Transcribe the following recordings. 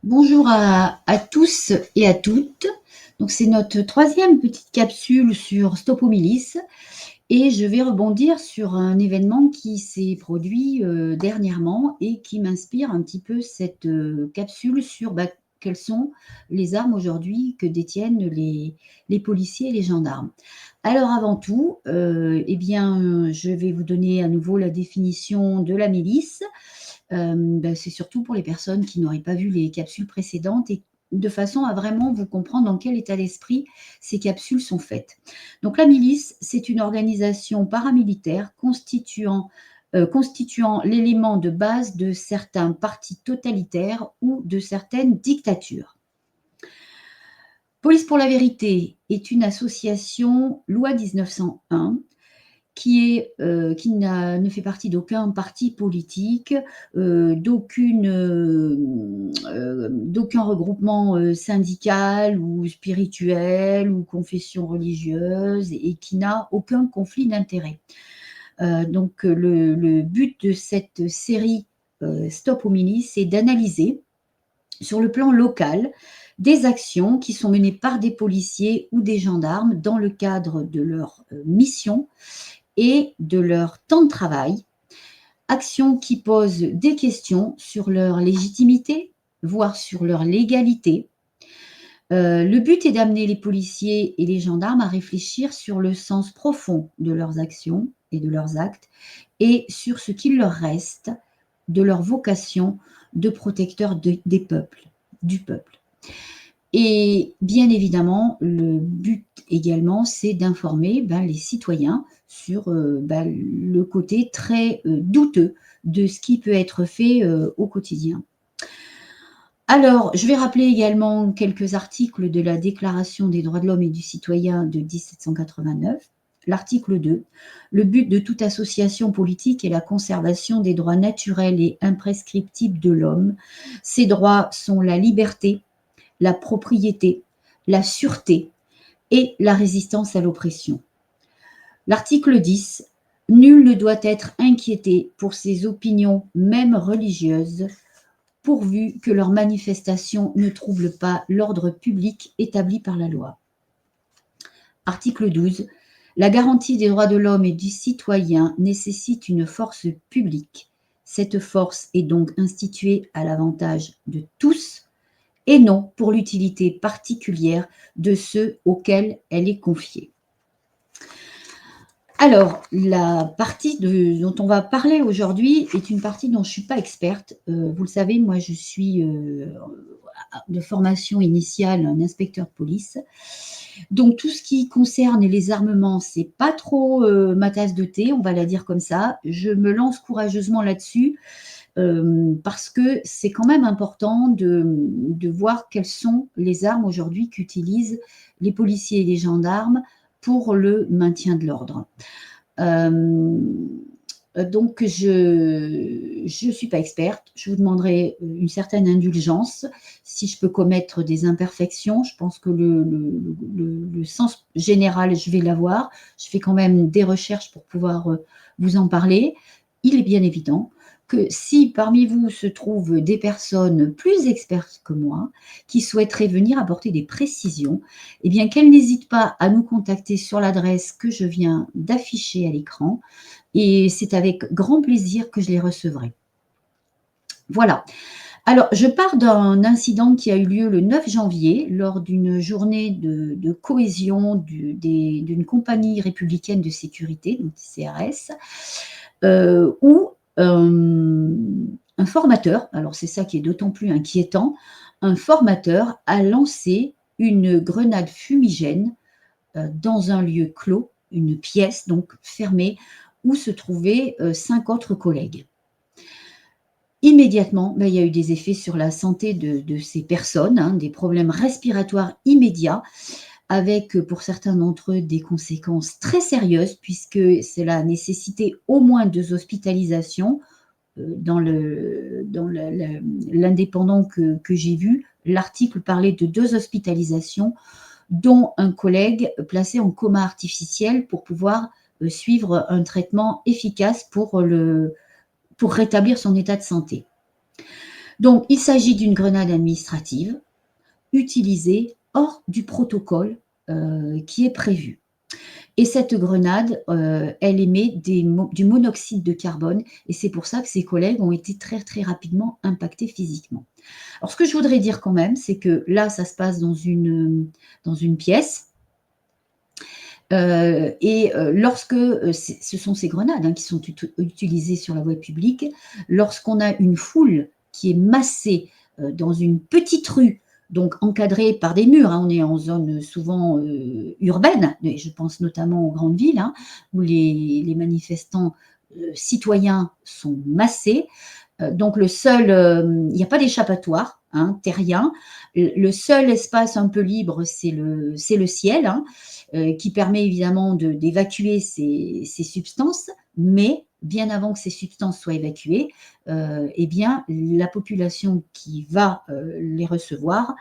Bonjour à tous et à toutes. Donc c'est notre troisième petite capsule sur Stopomilis et je vais rebondir sur un événement qui s'est produit dernièrement et qui m'inspire un petit peu cette capsule sur quelles sont les armes aujourd'hui que détiennent les policiers et les gendarmes. Alors avant tout, je vais vous donner à nouveau la définition de la milice. C'est surtout pour les personnes qui n'auraient pas vu les capsules précédentes et de façon à vraiment vous comprendre dans quel état d'esprit ces capsules sont faites. Donc la milice, c'est une organisation paramilitaire constituant l'élément de base de certains partis totalitaires ou de certaines dictatures. Police pour la vérité est une association loi 1901 qui ne fait partie d'aucun parti politique, d'aucun regroupement syndical ou spirituel ou confession religieuse et qui n'a aucun conflit d'intérêts. Le but de cette série Stop aux milices, c'est d'analyser sur le plan local des actions qui sont menées par des policiers ou des gendarmes dans le cadre de leur mission et de leur temps de travail, actions qui posent des questions sur leur légitimité, voire sur leur légalité. Le but est d'amener les policiers et les gendarmes à réfléchir sur le sens profond de leurs actions et de leurs actes et sur ce qu'il leur reste de leur vocation de protecteur des peuples, du peuple. Et bien évidemment, le but également, c'est d'informer les citoyens sur le côté très douteux de ce qui peut être fait au quotidien. Alors, je vais rappeler également quelques articles de la Déclaration des droits de l'homme et du citoyen de 1789. L'article 2, le but de toute association politique est la conservation des droits naturels et imprescriptibles de l'homme. Ces droits sont la liberté, la propriété, la sûreté et la résistance à l'oppression. L'article 10, nul ne doit être inquiété pour ses opinions, même religieuses, pourvu que leurs manifestations ne troublent pas l'ordre public établi par la loi. Article 12, la garantie des droits de l'homme et du citoyen nécessite une force publique. Cette force est donc instituée à l'avantage de tous et non pour l'utilité particulière de ceux auxquels elle est confiée. Alors, la partie dont on va parler aujourd'hui est une partie dont je ne suis pas experte. Vous le savez, moi je suis de formation initiale un inspecteur de police. Donc tout ce qui concerne les armements, c'est pas trop ma tasse de thé, on va la dire comme ça. Je me lance courageusement là-dessus. Parce que c'est quand même important de voir quelles sont les armes aujourd'hui qu'utilisent les policiers et les gendarmes pour le maintien de l'ordre. Donc je ne suis pas experte, je vous demanderai une certaine indulgence si je peux commettre des imperfections. Je pense que le sens général, je vais l'avoir. Je fais quand même des recherches pour pouvoir vous en parler. Il est bien évident que si parmi vous se trouvent des personnes plus expertes que moi qui souhaiteraient venir apporter des précisions, eh bien qu'elles n'hésitent pas à nous contacter sur l'adresse que je viens d'afficher à l'écran et c'est avec grand plaisir que je les recevrai. Voilà. Alors, je pars d'un incident qui a eu lieu le 9 janvier lors d'une journée de cohésion d'une compagnie républicaine de sécurité, donc CRS, où un formateur, alors c'est ça qui est d'autant plus inquiétant, un formateur a lancé une grenade fumigène dans un lieu clos, une pièce donc fermée, où se trouvaient 5 autres collègues. Immédiatement, il y a eu des effets sur la santé de ces personnes, des problèmes respiratoires immédiats, avec pour certains d'entre eux des conséquences très sérieuses, puisque cela a nécessité au moins 2 hospitalisations. Dans l'indépendant que j'ai vu, l'article parlait de 2 hospitalisations, dont un collègue placé en coma artificiel pour pouvoir suivre un traitement efficace pour rétablir son état de santé. Donc, il s'agit d'une grenade administrative utilisée hors du protocole qui est prévu. Et cette grenade, elle émet du monoxyde de carbone et c'est pour ça que ses collègues ont été très, très rapidement impactés physiquement. Alors, ce que je voudrais dire quand même, c'est que là, ça se passe dans une pièce. Lorsque ce sont ces grenades qui sont utilisées sur la voie publique, lorsqu'on a une foule qui est massée dans une petite rue, donc encadrée par des murs, on est en zone souvent urbaine, et je pense notamment aux grandes villes, où les manifestants citoyens sont massés. Donc il n'y a pas d'échappatoire terrien. Le seul espace un peu libre, c'est le ciel, qui permet évidemment d'évacuer ces substances, mais bien avant que ces substances soient évacuées, eh bien, la population qui va les recevoir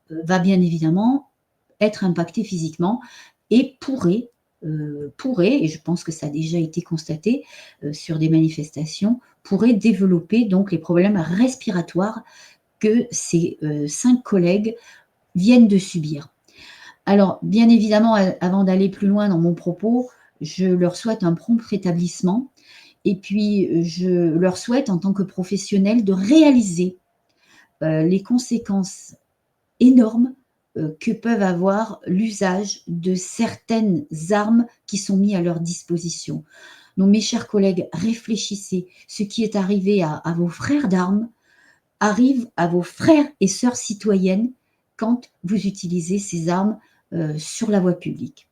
va bien évidemment être impactée physiquement et pourrait, et je pense que ça a déjà été constaté sur des manifestations, pourrait développer donc les problèmes respiratoires que ces 5 collègues viennent de subir. Alors, bien évidemment, avant d'aller plus loin dans mon propos, je leur souhaite un prompt rétablissement et puis je leur souhaite, en tant que professionnels, de réaliser les conséquences énormes que peuvent avoir l'usage de certaines armes qui sont mises à leur disposition. Donc, mes chers collègues, réfléchissez. Ce qui est arrivé à vos frères d'armes arrive à vos frères et sœurs citoyennes quand vous utilisez ces armes sur la voie publique.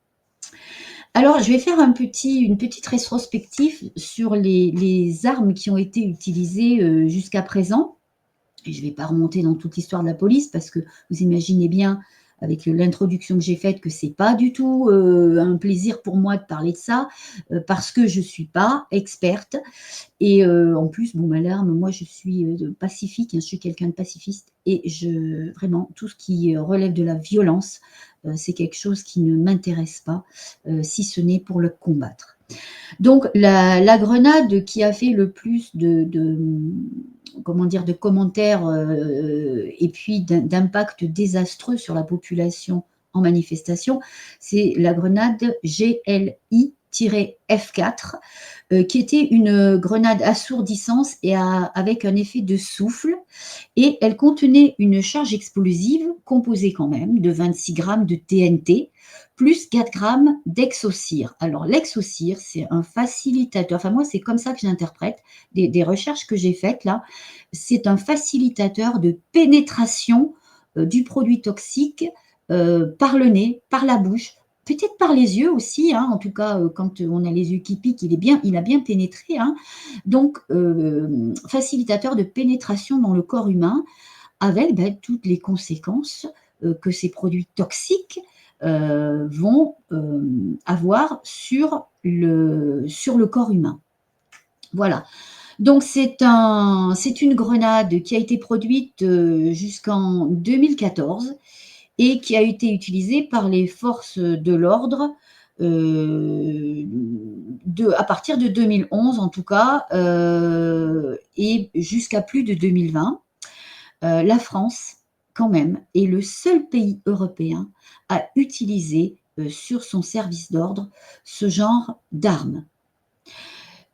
Alors, je vais faire une petite rétrospective sur les armes qui ont été utilisées jusqu'à présent. Et je ne vais pas remonter dans toute l'histoire de la police parce que vous imaginez bien, avec l'introduction que j'ai faite, que ce n'est pas du tout un plaisir pour moi de parler de ça, parce que je ne suis pas experte. Et en plus, bon, l'alarme, moi je suis pacifique, je suis quelqu'un de pacifiste et vraiment, tout ce qui relève de la violence, c'est quelque chose qui ne m'intéresse pas, si ce n'est pour le combattre. Donc, la grenade qui a fait le plus de commentaires et puis d'impact désastreux sur la population en manifestation, c'est la grenade GLI-F4, qui était une grenade assourdissante et avec un effet de souffle. Et elle contenait une charge explosive composée quand même de 26 grammes de TNT, plus 4 grammes d'exocire. Alors l'exocire, c'est un facilitateur, enfin moi c'est comme ça que j'interprète des recherches que j'ai faites là, c'est un facilitateur de pénétration du produit toxique par le nez, par la bouche, peut-être par les yeux aussi, en tout cas quand on a les yeux qui piquent, il a bien pénétré. Donc facilitateur de pénétration dans le corps humain avec toutes les conséquences que ces produits toxiques vont avoir sur le corps humain. Voilà. Donc c'est une grenade qui a été produite jusqu'en 2014 et qui a été utilisée par les forces de l'ordre à partir de 2011 en tout cas, et jusqu'à plus de 2020. La France, quand même, est le seul pays européen à utiliser sur son service d'ordre ce genre d'armes.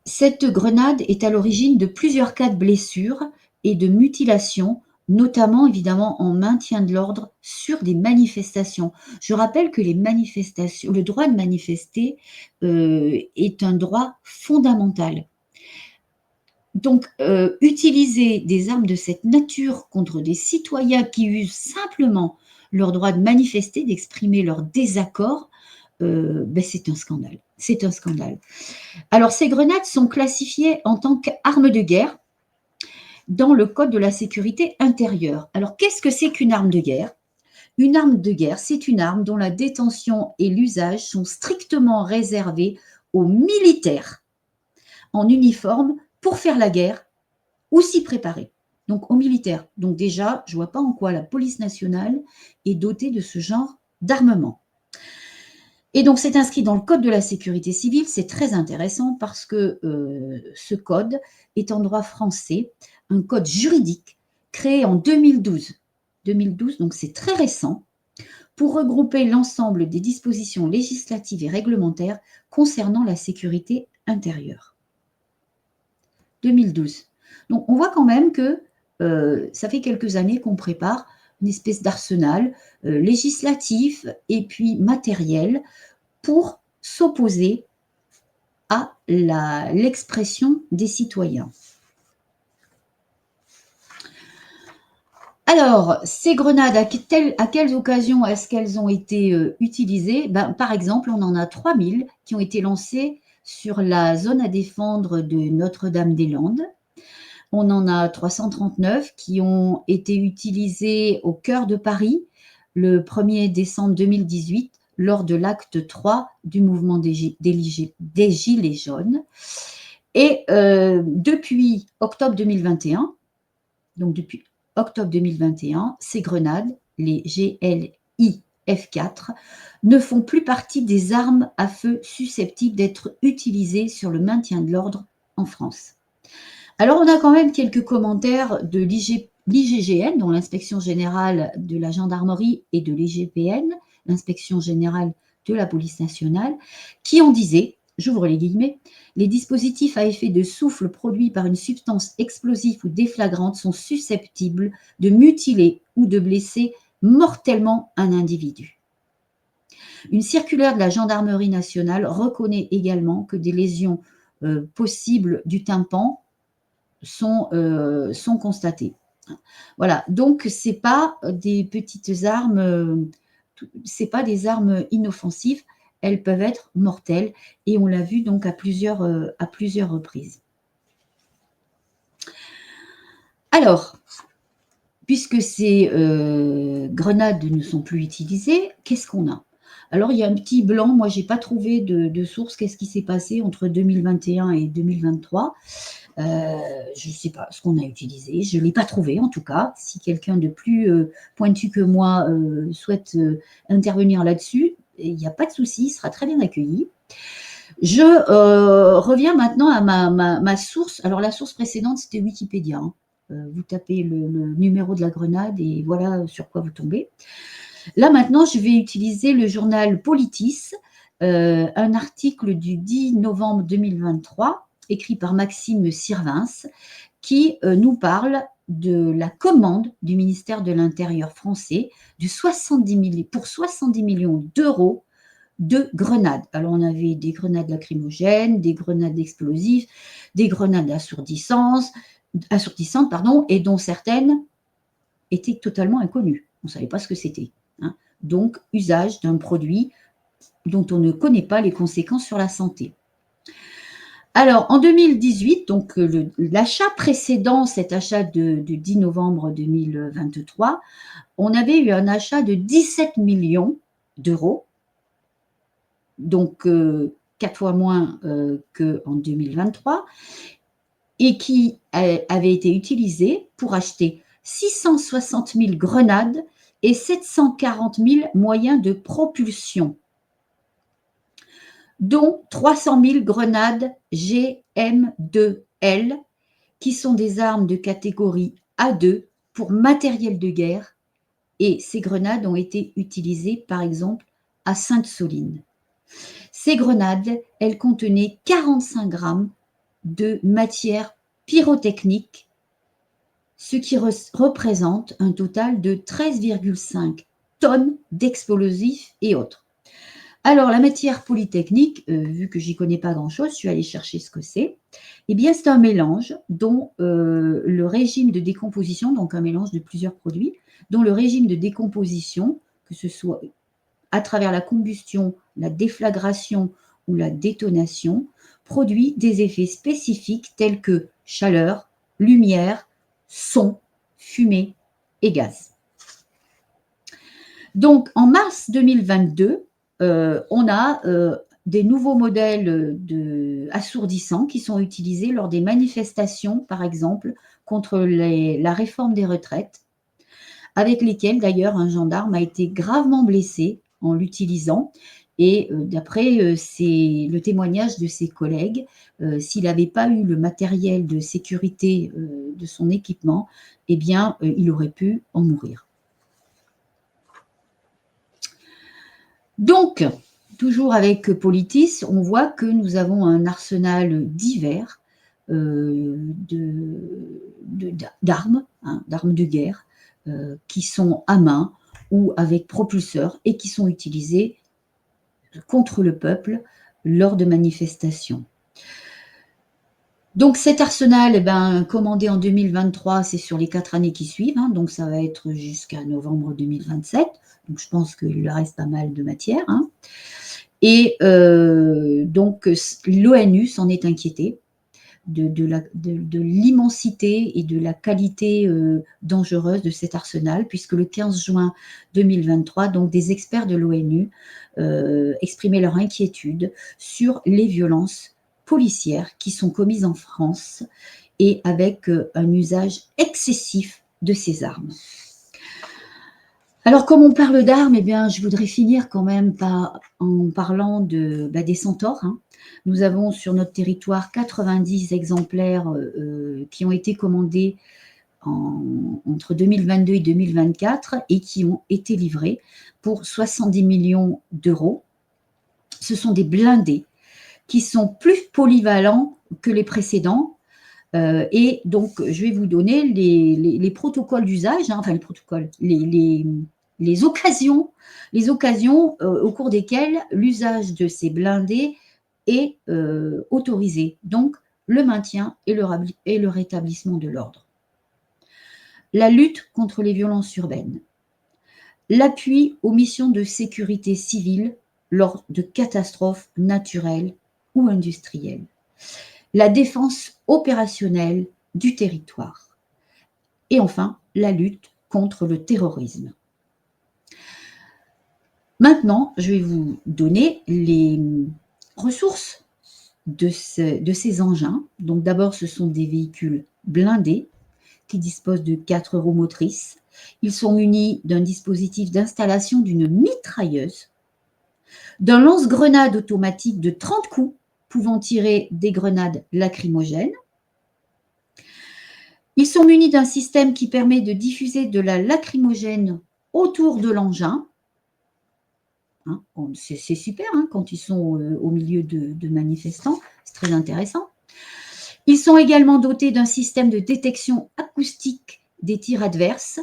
Cette grenade est à l'origine de plusieurs cas de blessures et de mutilations, notamment évidemment en maintien de l'ordre sur des manifestations. Je rappelle que le droit de manifester est un droit fondamental. Donc, utiliser des armes de cette nature contre des citoyens qui usent simplement leur droit de manifester, d'exprimer leur désaccord, c'est un scandale. C'est un scandale. Alors, ces grenades sont classifiées en tant qu'armes de guerre dans le Code de la sécurité intérieure. Alors, qu'est-ce que c'est qu'une arme de guerre? Une arme de guerre, c'est une arme dont la détention et l'usage sont strictement réservés aux militaires en uniforme pour faire la guerre ou s'y préparer. Donc aux militaires. Donc déjà, je ne vois pas en quoi la police nationale est dotée de ce genre d'armement. Et donc c'est inscrit dans le Code de la sécurité civile, c'est très intéressant parce que ce code est en droit français, un code juridique créée en 2012. 2012, donc c'est très récent, pour regrouper l'ensemble des dispositions législatives et réglementaires concernant la sécurité intérieure. 2012. Donc on voit quand même que ça fait quelques années qu'on prépare une espèce d'arsenal législatif et puis matériel pour s'opposer à l'expression des citoyens. Alors, ces grenades, à quelles occasions est-ce qu'elles ont été utilisées? Par exemple, on en a 3000 qui ont été lancées sur la zone à défendre de Notre-Dame-des-Landes. On en a 339 qui ont été utilisées au cœur de Paris le 1er décembre 2018 lors de l'acte 3 du mouvement des Gilets jaunes. Et depuis octobre 2021, donc depuis octobre 2021, ces grenades, les GLI-F4, ne font plus partie des armes à feu susceptibles d'être utilisées sur le maintien de l'ordre en France. Alors, on a quand même quelques commentaires de l'IGGN, dont l'Inspection générale de la gendarmerie, et de l'IGPN, l'Inspection générale de la police nationale, qui en disaient, j'ouvre les guillemets, les dispositifs à effet de souffle produits par une substance explosive ou déflagrante sont susceptibles de mutiler ou de blesser mortellement un individu. Une circulaire de la gendarmerie nationale reconnaît également que des lésions possibles du tympan sont constatées. Voilà, donc c'est pas des petites armes, c'est pas des armes inoffensives, elles peuvent être mortelles et on l'a vu donc à plusieurs reprises. Alors, puisque ces grenades ne sont plus utilisées, qu'est-ce qu'on a? Alors, il y a un petit blanc, moi j'ai pas trouvé de source, qu'est-ce qui s'est passé entre 2021 et 2023? Je ne sais pas ce qu'on a utilisé, je ne l'ai pas trouvé en tout cas. Si quelqu'un de plus pointu que moi souhaite intervenir là-dessus, il n'y a pas de souci, il sera très bien accueilli. Je reviens maintenant à ma source. Alors la source précédente, c'était Wikipédia. Hein. Vous tapez le numéro de la grenade et voilà sur quoi vous tombez. Là maintenant, je vais utiliser le journal Politis, un article du 10 novembre 2023 écrit par Maxime Sirvins, qui nous parle de la commande du ministère de l'Intérieur français pour 70 millions d'euros de grenades. Alors, on avait des grenades lacrymogènes, des grenades explosives, des grenades assourdissantes, et dont certaines étaient totalement inconnues. On ne savait pas ce que c'était. Hein. Donc, usage d'un produit dont on ne connaît pas les conséquences sur la santé. Alors, en 2018, donc l'achat précédent, cet achat de 10 novembre 2023, on avait eu un achat de 17 millions d'euros, donc 4 fois moins qu'en 2023, et qui avait été utilisé pour acheter 660 000 grenades et 740 000 moyens de propulsion, dont 300 000 grenades GM2L, qui sont des armes de catégorie A2 pour matériel de guerre. Et ces grenades ont été utilisées, par exemple, à Sainte-Soline. Ces grenades, elles contenaient 45 grammes de matière pyrotechnique, ce qui représente un total de 13,5 tonnes d'explosifs et autres. Alors, la matière polytechnique, vu que j'y connais pas grand-chose, je suis allée chercher ce que c'est. Eh bien, c'est un mélange dont le régime de décomposition, donc un mélange de plusieurs produits, dont le régime de décomposition, que ce soit à travers la combustion, la déflagration ou la détonation, produit des effets spécifiques tels que chaleur, lumière, son, fumée et gaz. Donc, en mars 2022, on a des nouveaux modèles assourdissants qui sont utilisés lors des manifestations, par exemple, contre la réforme des retraites, avec lesquels d'ailleurs un gendarme a été gravement blessé en l'utilisant. Et d'après le témoignage de ses collègues, s'il n'avait pas eu le matériel de sécurité de son équipement, eh bien, il aurait pu en mourir. Donc, toujours avec Politis, on voit que nous avons un arsenal divers d'armes, hein, d'armes de guerre, qui sont à main ou avec propulseur et qui sont utilisées contre le peuple lors de manifestations. Donc cet arsenal, eh ben, commandé en 2023, c'est sur les 4 années qui suivent, hein, donc ça va être jusqu'à novembre 2027. Donc je pense qu'il leur reste pas mal de matière. Hein. Et donc l'ONU s'en est inquiétée de l'immensité et de la qualité dangereuse de cet arsenal, puisque le 15 juin 2023, donc des experts de l'ONU exprimaient leur inquiétude sur les violences policières qui sont commises en France et avec un usage excessif de ces armes. Alors, comme on parle d'armes, eh bien, je voudrais finir quand même en parlant des centaures. Hein. Nous avons sur notre territoire 90 exemplaires qui ont été commandés entre 2022 et 2024 et qui ont été livrés pour 70 millions d'euros. Ce sont des blindés qui sont plus polyvalents que les précédents. Et donc, je vais vous donner les protocoles d'usage, hein, enfin les protocoles, les occasions au cours desquelles l'usage de ces blindés est autorisé. Donc, le maintien et le rétablissement de l'ordre. La lutte contre les violences urbaines. L'appui aux missions de sécurité civile lors de catastrophes naturelles ou industrielles. La défense opérationnelle du territoire. Et enfin, la lutte contre le terrorisme. Maintenant, je vais vous donner les ressources de ces engins. Donc d'abord, ce sont des véhicules blindés qui disposent de 4 roues motrices. Ils sont munis d'un dispositif d'installation d'une mitrailleuse, d'un lance-grenade automatique de 30 coups pouvant tirer des grenades lacrymogènes. Ils sont munis d'un système qui permet de diffuser de la lacrymogène autour de l'engin. Hein, c'est super hein, quand ils sont au milieu de manifestants, c'est très intéressant. Ils sont également dotés d'un système de détection acoustique des tirs adverses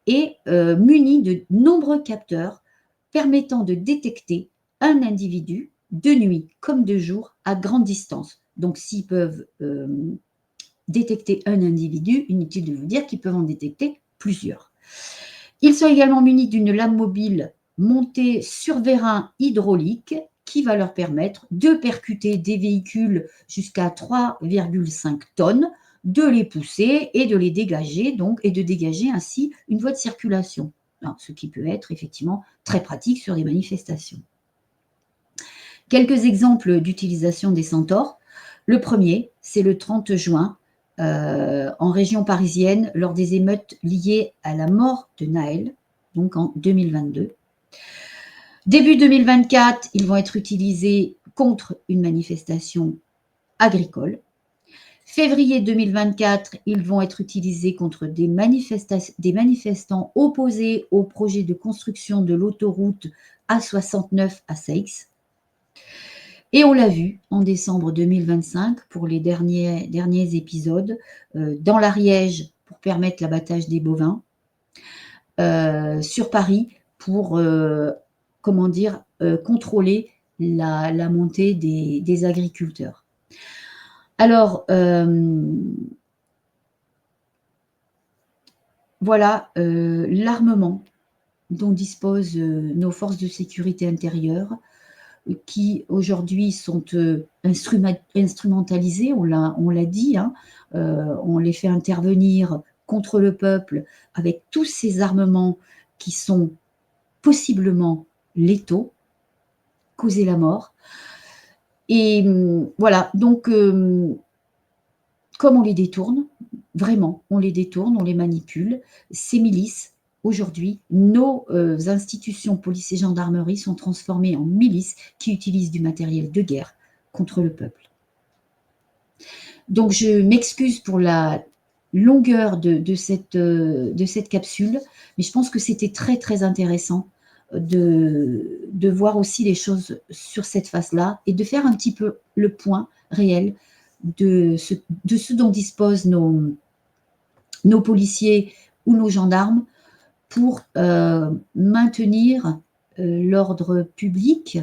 et munis de nombreux capteurs permettant de détecter un individu de nuit comme de jour à grande distance. Donc s'ils peuvent détecter un individu, inutile de vous dire qu'ils peuvent en détecter plusieurs. Ils sont également munis d'une lame mobile montée sur vérin hydraulique qui va leur permettre de percuter des véhicules jusqu'à 3,5 tonnes, de les pousser et de les dégager, donc, et de dégager ainsi une voie de circulation. Alors, ce qui peut être effectivement très pratique sur des manifestations. Quelques exemples d'utilisation des centaures. Le premier, c'est le 30 juin, en région parisienne, lors des émeutes liées à la mort de Naël, donc en 2022. Début 2024, ils vont être utilisés contre une manifestation agricole. Février 2024, ils vont être utilisés contre des manifestants opposés au projet de construction de l'autoroute A69 à Seix. Et on l'a vu en décembre 2025 pour les derniers épisodes dans l'Ariège pour permettre l'abattage des bovins, sur Paris pour contrôler la montée des agriculteurs. Alors, voilà l'armement dont disposent nos forces de sécurité intérieure qui aujourd'hui sont instrumentalisées, on l'a dit, hein, on les fait intervenir contre le peuple avec tous ces armements qui sont possiblement létaux, causer la mort. Et voilà, donc comme on les détourne, vraiment, on les détourne, on les manipule, ces milices aujourd'hui, nos institutions police et gendarmerie sont transformées en milices qui utilisent du matériel de guerre contre le peuple. Donc je m'excuse pour la longueur de cette capsule, mais je pense que c'était très, très intéressant de voir aussi les choses sur cette face-là et de faire un petit peu le point réel de ce dont disposent nos policiers ou nos gendarmes pour maintenir l'ordre public.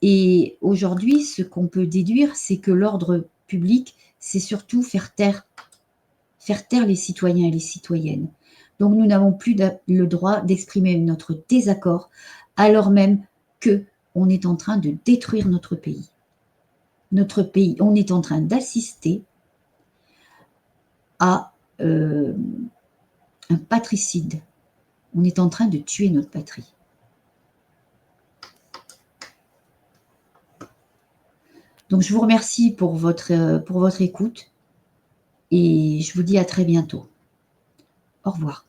Et aujourd'hui, ce qu'on peut déduire, c'est que l'ordre public, c'est surtout faire taire les citoyens et les citoyennes. Donc nous n'avons plus le droit d'exprimer notre désaccord, alors même qu'on est en train de détruire notre pays. Notre pays, on est en train d'assister à un patricide. On est en train de tuer notre patrie. Donc je vous remercie pour votre écoute et je vous dis à très bientôt. Au revoir.